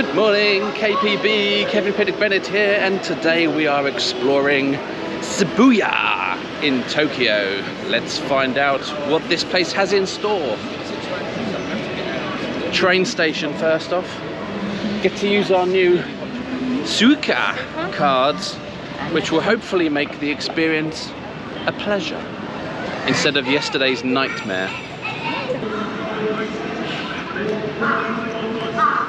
Good morning, KPB, Kevin Pinnock Bennett here, and today we are exploring Shibuya in Tokyo. Let's find out what this place has in store. Train station first off. Get to use our new Suica cards, which will hopefully make the experience a pleasure instead of yesterday's nightmare.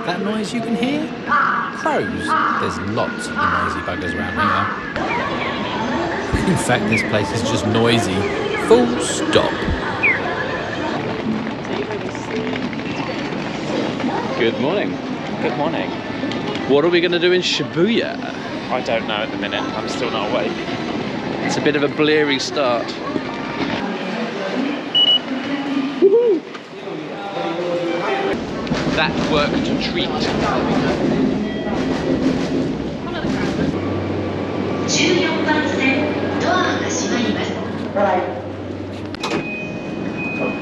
That noise you can hear? Crows. There's lots of noisy buggers around here. In fact, this place is just noisy. Full stop. Good morning. Good morning. What are we going to do in Shibuya? I don't know at the minute. I'm still not awake. It's a bit of a bleary start. That worked a treat.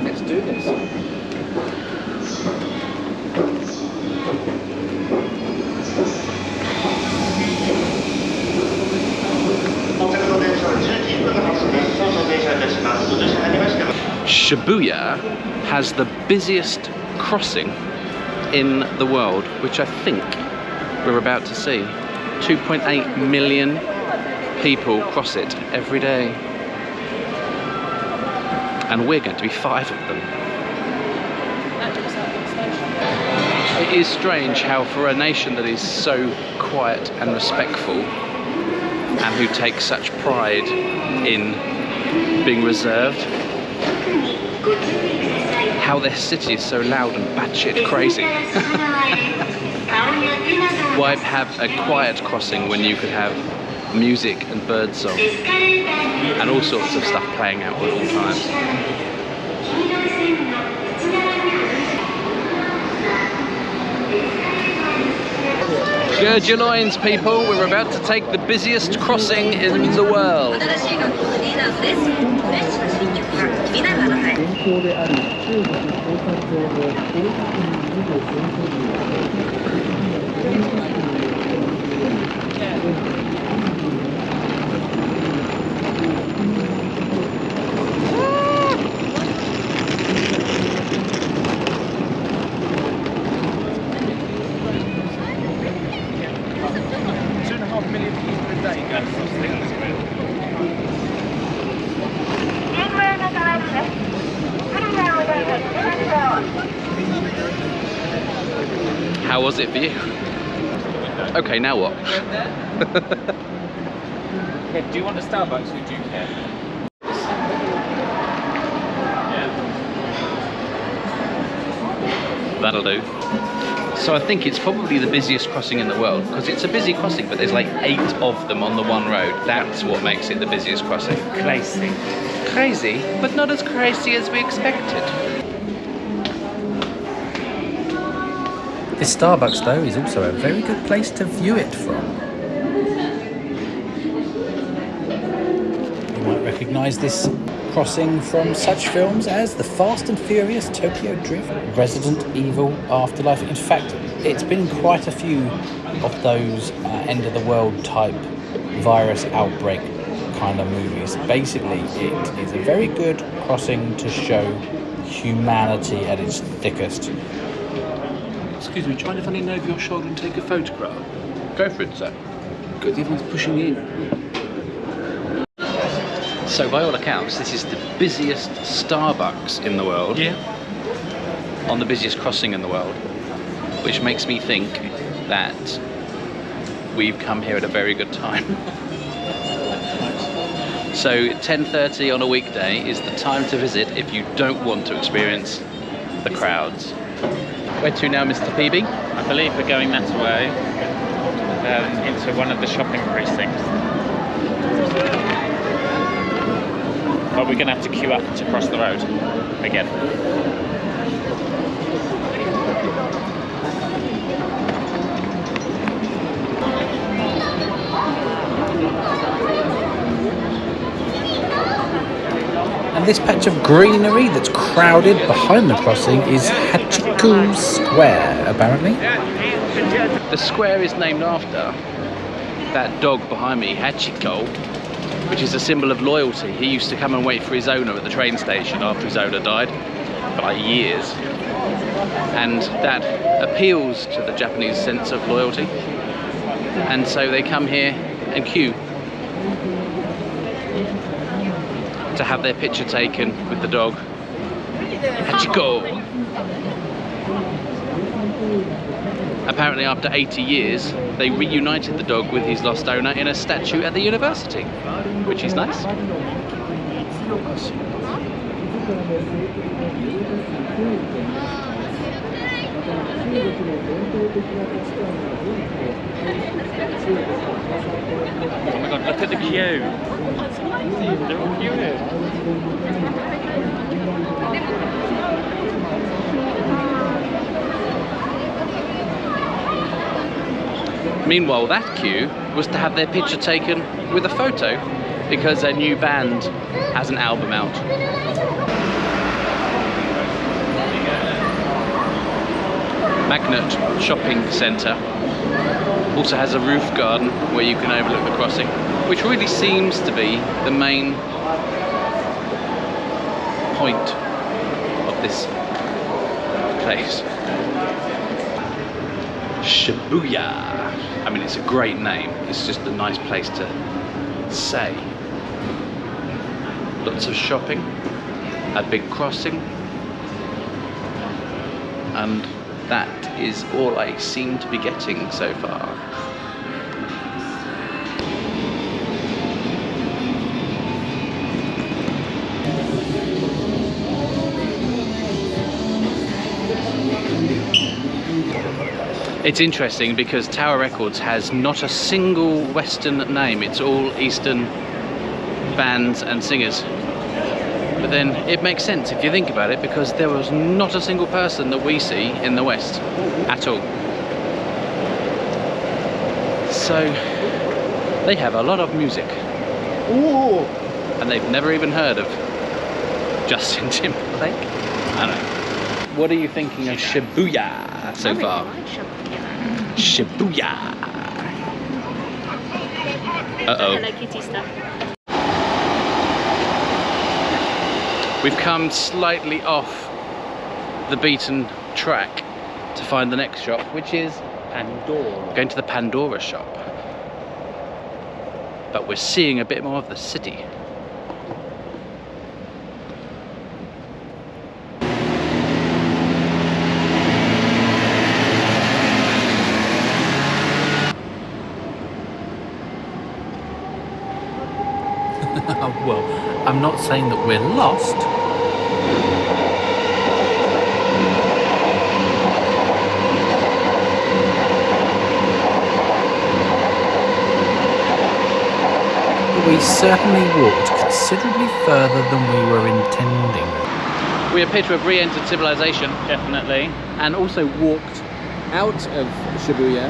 Let's do this. Shibuya has the busiest crossing in the world, which I think we're about to see. 2.8 million people cross it every day, and we're going to be 5 of them. It is strange how for a nation that is so quiet and respectful and who takes such pride in being reserved, how their city is so loud and batshit crazy. Why have a quiet crossing when you could have music and birdsong and all sorts of stuff playing out at all times? Gird your loins, people. We're about to take the busiest crossing in the world. How was it for you? Okay, now what? Do you want a Starbucks or do you care? That'll do. So I think it's probably the busiest crossing in the world, because it's a busy crossing, but there's like 8 of them on the one road. That's what makes it the busiest crossing. Crazy. Crazy, but not as crazy as we expected. This Starbucks, though, is also a very good place to view it from. You might recognise this crossing from such films as The Fast and Furious, Tokyo Drift, Resident Evil, Afterlife. In fact, it's been quite a few of those end-of-the-world type virus outbreak kind of movies. Basically, it is a very good crossing to show humanity at its thickest. Excuse me, trying to find over your shoulder and take a photograph. Go for it, sir. Good, everyone's pushing in. So by all accounts, this is the busiest Starbucks in the world. Yeah. On the busiest crossing in the world, which makes me think that we've come here at a very good time. So 10:30 on a weekday is the time to visit if you don't want to experience the crowds. Where to now, Mr. PB? I believe we're going that way, into one of the shopping precincts. But we're going to have to queue up to cross the road again. And this patch of greenery that's crowded behind the crossing is Harajuku Square, apparently. The square is named after that dog behind me, Hachiko, which is a symbol of loyalty. He used to come and wait for his owner at the train station after his owner died for like years. And that appeals to the Japanese sense of loyalty. And so they come here and queue to have their picture taken with the dog. Hachiko! Apparently after 80 years, they reunited the dog with his lost owner in a statue at the university, which is nice. Oh my god, look at the queue. They're all queuing. Meanwhile, that queue was to have their picture taken with a photo because a new band has an album out. Magnet Shopping Centre also has a roof garden where you can overlook the crossing, which really seems to be the main point of this place. Shibuya. I mean, it's a great name. It's just a nice place to say. Lots of shopping, a big crossing, and that is all I seem to be getting so far. It's interesting because Tower Records has not a single Western name. It's all Eastern bands and singers. But then it makes sense if you think about it, because there was not a single person that we see in the West at all. So they have a lot of music. Ooh. And they've never even heard of Justin Timberlake. I don't know. What are you thinking of Shibuya so far? Shibuya. Uh-oh. I like kitty stuff. We've come slightly off the beaten track to find the next shop, which is Pandora. going to the Pandora shop. But we're seeing a bit more of the city. Well, I'm not saying that we're lost. But we certainly walked considerably further than we were intending. We appear to have re-entered civilization Definitely. and also walked out of Shibuya.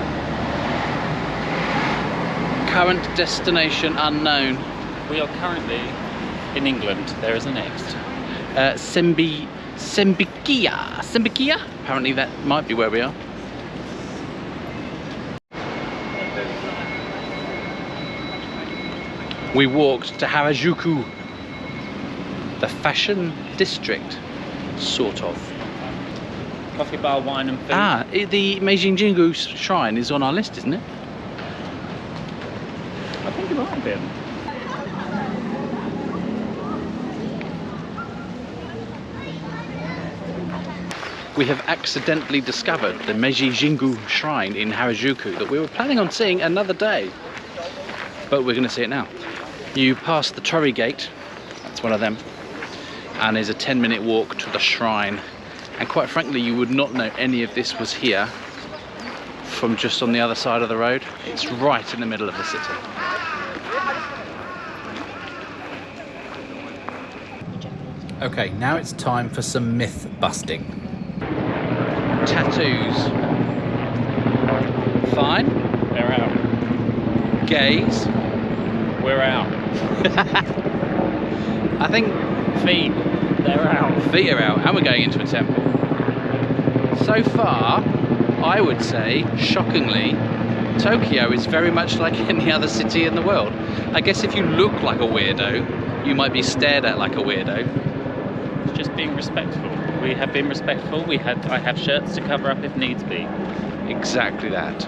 Current destination unknown. We are currently in England. There is a next. Sembikia. Apparently that might be where we are. We walked to Harajuku, the fashion district, sort of. Coffee bar, wine and food. Ah, the Meiji Jingu shrine is on our list, isn't it? I think it might have been. We have accidentally discovered the Meiji Jingu shrine in Harajuku that we were planning on seeing another day, but we're going to see it now. You pass the Torii Gate, that's one of them, and there's a 10-minute walk to the shrine, and quite frankly you would not know any of this was here from just on the other side of the road. It's right in the middle of the city. Okay, now it's time for some myth busting. Tattoos. Fine. They're out. Gays. We're out. I think Feet. They're out. feet are out, and we're going into a temple. So far, I would say, shockingly, Tokyo is very much like any other city in the world. I guess if you look like a weirdo, you might be stared at like a weirdo. It's just being respectful. We have been respectful. I have shirts to cover up if needs be. Exactly that.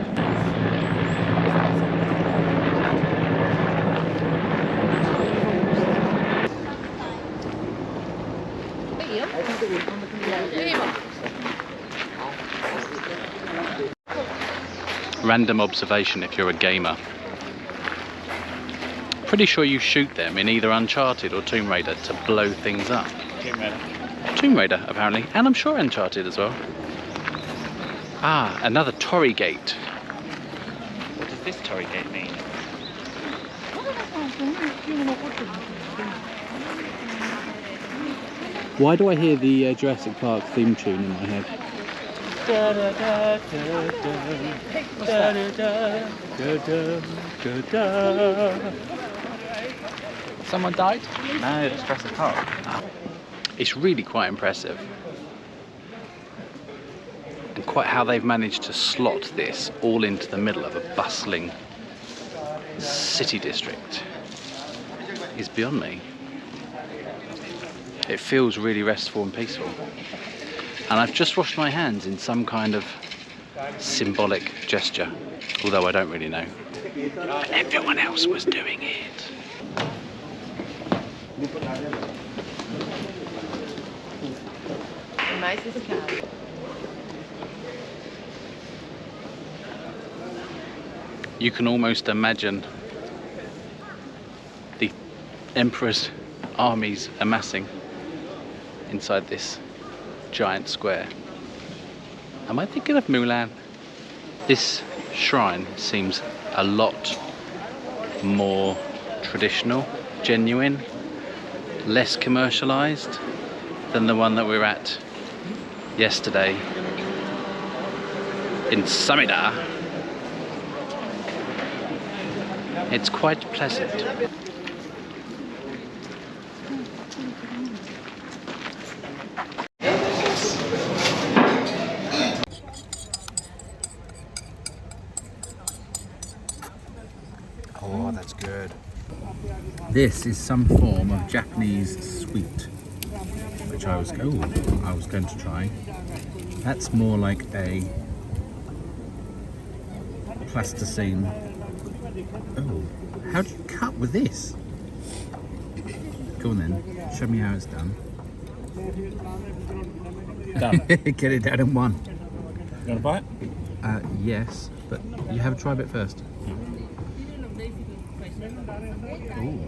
Random observation if you're a gamer. Pretty sure you shoot them in either Uncharted or Tomb Raider to blow things up. Tomb Raider. Tomb Raider, apparently, and I'm sure Uncharted as well. Ah, another Torii Gate. What does this Torii Gate mean? Why do I hear the Jurassic Park theme tune in my head? Someone died? No, it's Jurassic Park. It's really quite impressive. And quite how they've managed to slot this all into the middle of a bustling city district is beyond me. It feels really restful and peaceful. And I've just washed my hands in some kind of symbolic gesture, although I don't really know. But everyone else was doing it. You can almost imagine the Emperor's armies amassing inside this giant square. Am I thinking of Mulan? This shrine seems a lot more traditional, genuine, less commercialized than the one that we were at yesterday in Samida. It's quite pleasant. Oh, that's good. This is some form of Japanese sweet, which I was going to try. That's more like a plasticine. Oh, how do you cut with this? Go on then, show me how it's done. Done. Get it done in one. You want to buy it? Yes, but you have a try bit first. Ooh.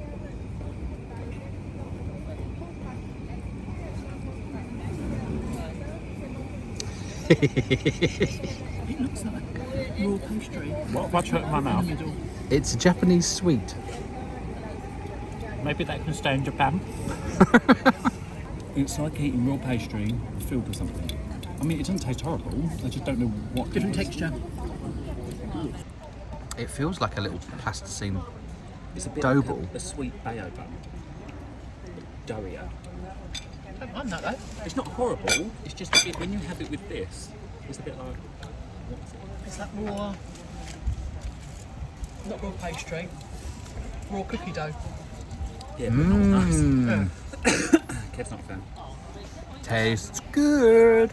It looks like raw pastry. What if I chuck it in my mouth? It's a Japanese sweet. Maybe that can stay in Japan. It's like eating raw pastry filled with something. I mean, it doesn't taste horrible. I just don't know what. Different texture. It feels like a little plasticine It's a bit dough like ball. a sweet bayo bun. Doughier. I don't mind that though. It's not horrible. It's just a bit, when you have it with this, it's a bit like. What is it? It's that raw, not raw pastry, raw cookie dough. Yeah, but not nice. Mm. Kev's not a fan. Tastes good.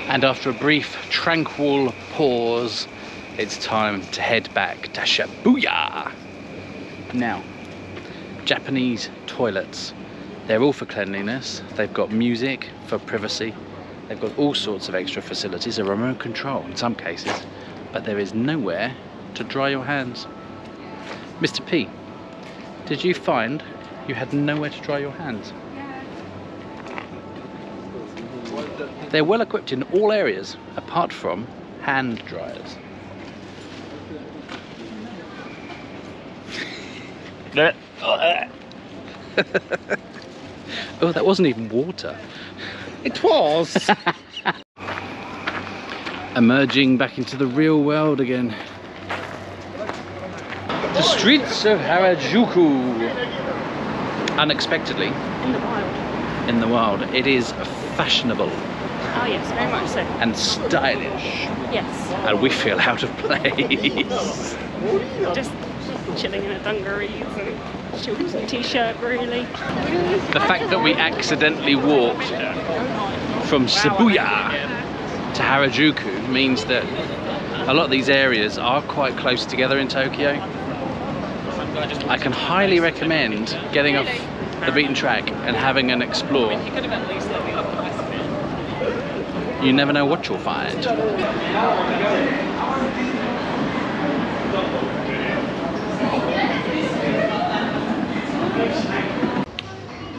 And after a brief, tranquil pause, it's time to head back to Shibuya. Now, Japanese toilets. They're all for cleanliness. They've got music for privacy. They've got all sorts of extra facilities, a remote control in some cases, but there is nowhere to dry your hands. Mr. P, did you find you had nowhere to dry your hands? They're well equipped in all areas apart from hand dryers. Oh, that wasn't even water. It was! Emerging back into the real world again. The streets of Harajuku. Unexpectedly, in the wild, it is fashionable Oh yes, very much so. and stylish. Yes. And we feel out of place. Just chilling in a dungarees and shorts and t-shirt, really. The fact that we accidentally walked from Shibuya to Harajuku means that a lot of these areas are quite close together in Tokyo. I can highly recommend getting off the beaten track and having an explore. You never know what you'll find.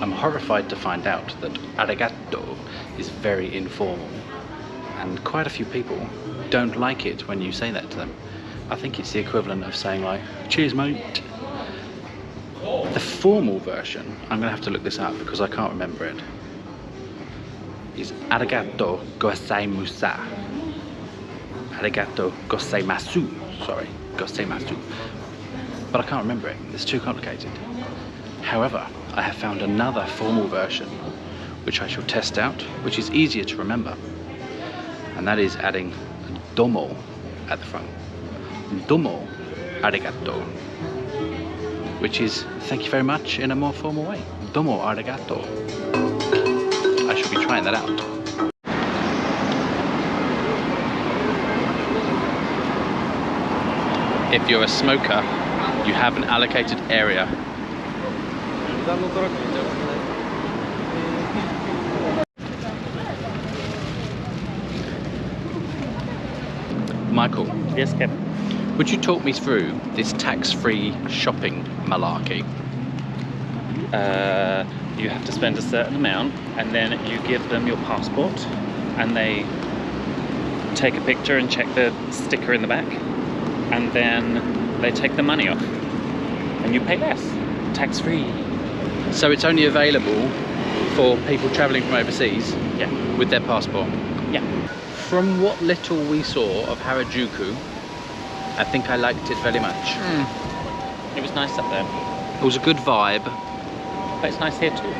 I'm horrified to find out that arigato is very informal, and quite a few people don't like it when you say that to them. I think it's the equivalent of saying like, cheers mate. The formal version, I'm gonna have to look this up because I can't remember it, is arigato gozaimasu. Arigato gozaimasu, sorry, gozaimasu. But I can't remember it, it's too complicated. However, I have found another formal version which I shall test out, which is easier to remember. And that is adding domo at the front. Domo arigato. Which is thank you very much in a more formal way. Domo arigato. I shall be trying that out. If you're a smoker, you have an allocated area. Michael. Yes, Kevin. Would you talk me through this tax-free shopping malarkey? You have to spend a certain amount, and then you give them your passport, and they take a picture and check the sticker in the back, and then they take the money off, and you pay less. Tax-free. So it's only available for people travelling from overseas Yeah. with their passport? Yeah. From what little we saw of Harajuku, I think I liked it very much. It was nice up there, It was a good vibe. but it's nice here too.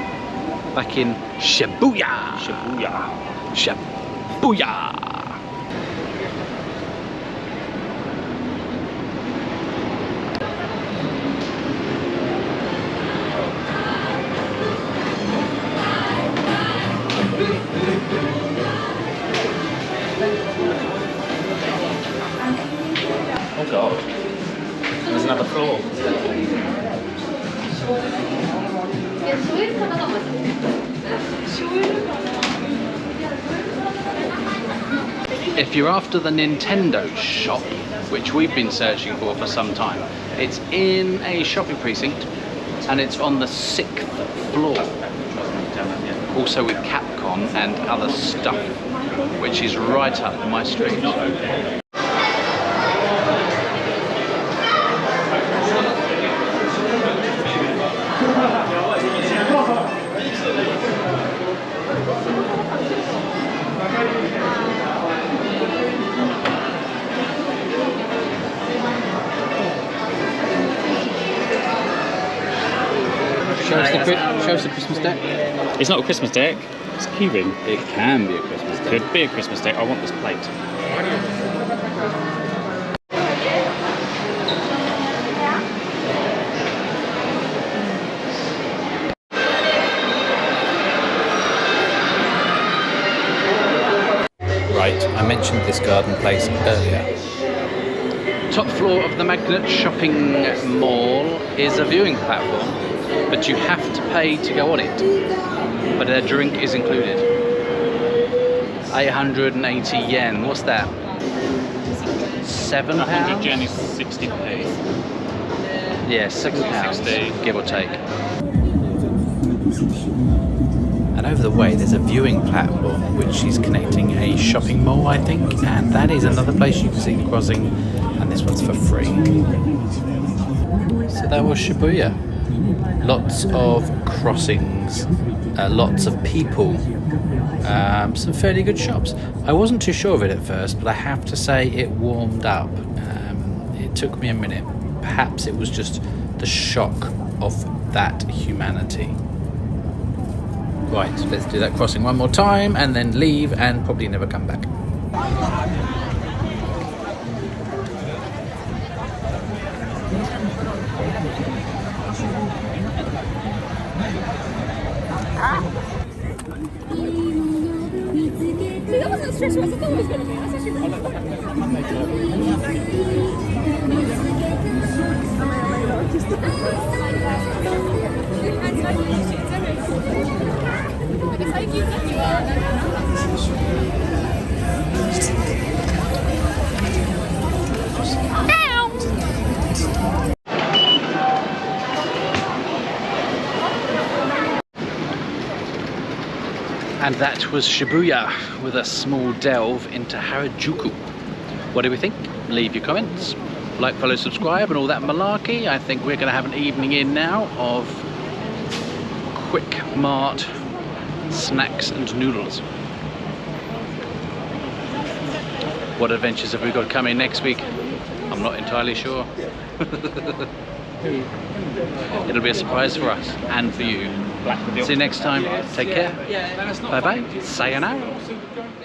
Back in Shibuya. Shibuya. Shibuya. Oh god. There's another floor. If you're after the Nintendo shop, which we've been searching for some time, it's in a shopping precinct and it's on the 6th floor. Also with Capcom and other stuff, which is right up my street. Show us the Christmas deck. It's not a Christmas deck, it's a keyring. It can be a Christmas deck. Could be a Christmas deck. I want this plate. Right, I mentioned this garden place earlier. Top floor of the Magnet shopping mall is a viewing platform, but you have to pay to go on it. But a drink is included. 880 yen, what's that? £7? 100 yen is 60p. Yeah, £7, 60. give or take. And over the way there's a viewing platform which is connecting a shopping mall, I think, and that is another place you can see the crossing, and this one's for free. So that was Shibuya. Lots of crossings, lots of people, some fairly good shops. I wasn't too sure of it at first, but I have to say it warmed up. It took me a minute. Perhaps it was just the shock of that humanity. Right, let's do that crossing one more time and then leave and probably never come back. And that was Shibuya with a small delve into Harajuku. What do we think? Leave your comments. Like, follow, subscribe and all that malarkey. I think we're going to have an evening in now of quick mart snacks and noodles. What adventures have we got coming next week? I'm not entirely sure. It'll be a surprise for us and for you. See you next time. Take care. Bye bye. Sayonara.